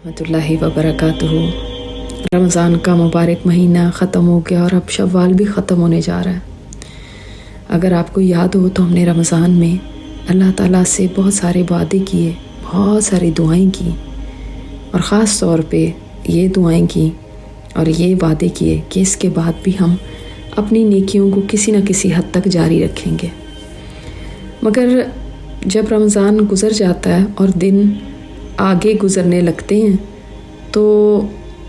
रहमतुल्लाहि व बरकातुहू। रमज़ान का मुबारक महीना ख़त्म हो गया और अब शव्वाल भी ख़त्म होने जा रहा है। अगर आपको याद हो तो हमने रमज़ान में अल्लाह ताला से बहुत सारे वादे किए, बहुत सारी दुआएं की और ख़ास तौर पे ये दुआएं की और ये वादे किए कि इसके बाद भी हम अपनी नेकियों को किसी न किसी हद तक जारी रखेंगे। मगर जब रमज़ान गुज़र जाता है और दिन आगे गुज़रने लगते हैं तो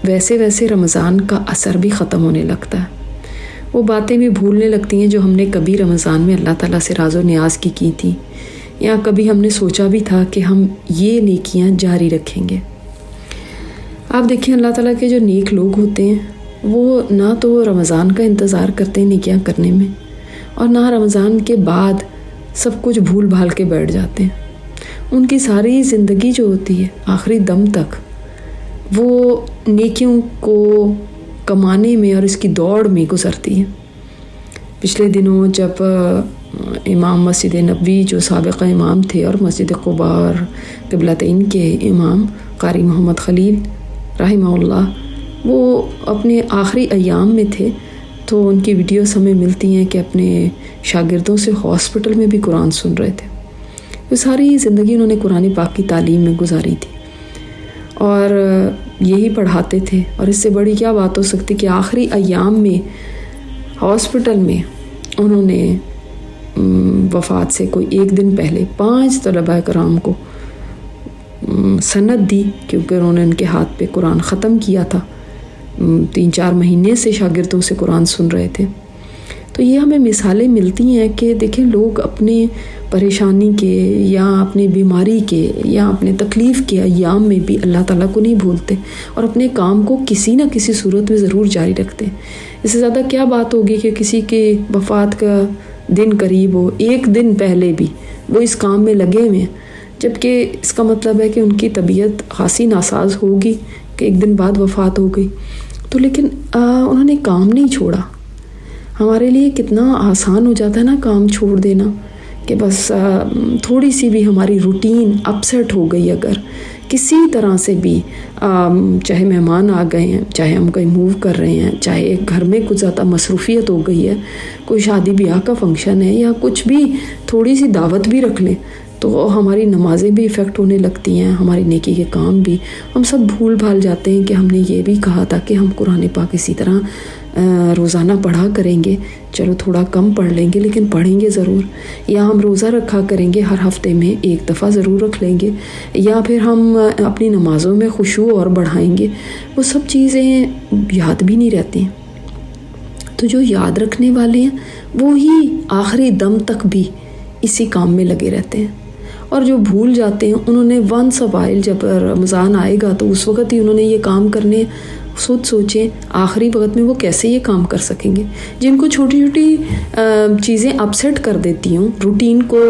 वैसे वैसे रमज़ान का असर भी ख़त्म होने लगता है। वो बातें भी भूलने लगती हैं जो हमने कभी रमज़ान में अल्लाह ताला से राज़ो नियाज़ की थी या कभी हमने सोचा भी था कि हम ये नेकियां जारी रखेंगे। आप देखिए अल्लाह ताला के जो नेक लोग होते हैं वो ना तो रमज़ान का इंतज़ार करते हैं नेकियां करने में और ना रमज़ान के बाद सब कुछ भूल भाल के बैठ जाते हैं। उनकी सारी ज़िंदगी जो होती है आखिरी दम तक वो नेकियों को कमाने में और इसकी दौड़ में गुज़रती है। पिछले दिनों जब इमाम मस्जिद नबवी जो साबिक़ा इमाम थे और मस्जिद क़ुबा और क़िबलतैन के इमाम क़ारी मोहम्मद ख़लील रहमहुल्लाह वो अपने आखिरी अय्याम में थे तो उनकी वीडियोस हमें मिलती हैं कि अपने शागिर्दों से हॉस्पिटल में भी कुरान सुन रहे थे। वो सारी ज़िंदगी उन्होंने कुरान पाक की तालीम में गुजारी थी और यही पढ़ाते थे और इससे बड़ी क्या बात हो सकती कि आखिरी अय्याम में हॉस्पिटल में उन्होंने वफ़ात से कोई एक दिन पहले 5 तलबा कराम को सनद दी क्योंकि उन्होंने उनके हाथ पे कुरान ख़त्म किया था। 3-4 महीने से शागिर्दों से कुरान सुन रहे थे। तो ये हमें मिसालें मिलती हैं कि देखें लोग अपने परेशानी के या अपनी बीमारी के या अपने तकलीफ़ के अय्याम में भी अल्लाह ताला को नहीं भूलते और अपने काम को किसी न किसी सूरत में ज़रूर जारी रखते हैं। इससे ज़्यादा क्या बात होगी कि किसी के वफ़ात का दिन करीब हो, एक दिन पहले भी वो इस काम में लगे हुए हैं, जबकि इसका मतलब है कि उनकी तबीयत खासी नासाज होगी कि एक दिन बाद वफ़ात हो गई। तो लेकिन उन्होंने काम नहीं छोड़ा। हमारे लिए कितना आसान हो जाता है ना काम छोड़ देना कि बस थोड़ी सी भी हमारी रूटीन अपसेट हो गई अगर किसी तरह से भी चाहे मेहमान आ गए हैं, चाहे हम कहीं मूव कर रहे हैं, चाहे घर में कुछ ज़्यादा मसरूफ़ियत हो गई है, कोई शादी ब्याह का फंक्शन है या कुछ भी थोड़ी सी दावत भी रख लें तो हमारी नमाज़ें भी इफ़ेक्ट होने लगती हैं, हमारी नेकी के काम भी। हम सब भूल भाल जाते हैं कि हमने ये भी कहा था कि हम कुरान पाक इसी तरह रोज़ाना पढ़ा करेंगे। चलो थोड़ा कम पढ़ लेंगे लेकिन पढ़ेंगे ज़रूर, या हम रोज़ा रखा करेंगे, हर हफ्ते में एक दफ़ा ज़रूर रख लेंगे, या फिर हम अपनी नमाज़ों में खुशू और बढ़ाएंगे। वो सब चीज़ें याद भी नहीं रहती हैं। तो जो याद रखने वाले हैं वो ही आखिरी दम तक भी इसी काम में लगे रहते हैं और जो भूल जाते हैं उन्होंने वंस अ वाइल जब रमज़ान आएगा तो उस वक़्त ही उन्होंने ये काम करने सोचें आखिरी वक्त में वो कैसे ये काम कर सकेंगे। जिनको छोटी छोटी चीज़ें अपसेट कर देती हूँ, रूटीन को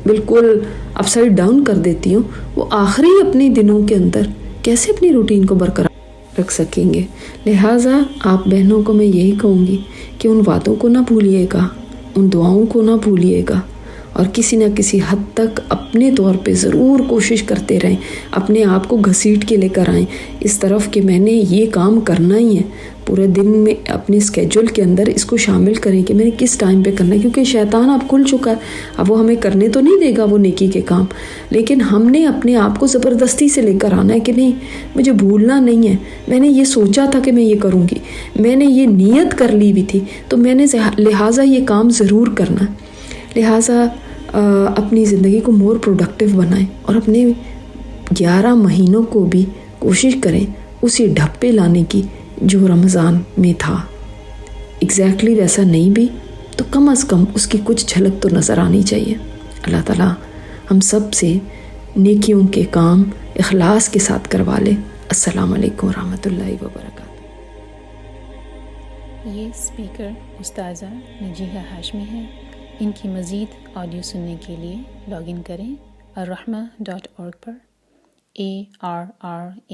बिल्कुल अपसाइड डाउन कर देती हूँ, वो आखिरी अपने दिनों के अंदर कैसे अपनी रूटीन को बरकरार रख सकेंगे। लिहाजा आप बहनों को मैं यही कहूँगी कि उन बातों को ना भूलिएगा, उन दुआओं को ना भूलिएगा और किसी न किसी हद तक अपने तौर पे ज़रूर कोशिश करते रहें, अपने आप को घसीट के लेकर आएँ इस तरफ कि मैंने ये काम करना ही है। पूरे दिन में अपने स्केड्यूल के अंदर इसको शामिल करें कि मैंने किस टाइम पे करना है, क्योंकि शैतान अब खुल चुका है, अब वो हमें करने तो नहीं देगा वो नेकी के काम, लेकिन हमने अपने आप को ज़बरदस्ती से लेकर आना है कि नहीं मुझे भूलना नहीं है, मैंने ये सोचा था कि मैं ये करूँगी, मैंने ये नीयत कर ली भी थी तो मैंने लिहाजा ये काम ज़रूर करना है। लिहाजा अपनी ज़िंदगी को मोर प्रोडक्टिव बनाएं और अपने 11 महीनों को भी कोशिश करें उसी ढप्पे लाने की जो रमज़ान में था। एग्जैक्टली वैसा नहीं भी तो कम से कम उसकी कुछ झलक तो नज़र आनी चाहिए। अल्लाह ताला हम सब से नेकियों के काम इखलास के साथ करवा ले। अस्सलाम वालेकुम रहमतुल्लाहि व बरकातहू। ये स्पीकर उस्ताज़ा नजीहा हाशमी है। इनकी मज़ीद ऑडियो सुनने के लिए लॉगिन करें arrahma.org पर arrahma.org।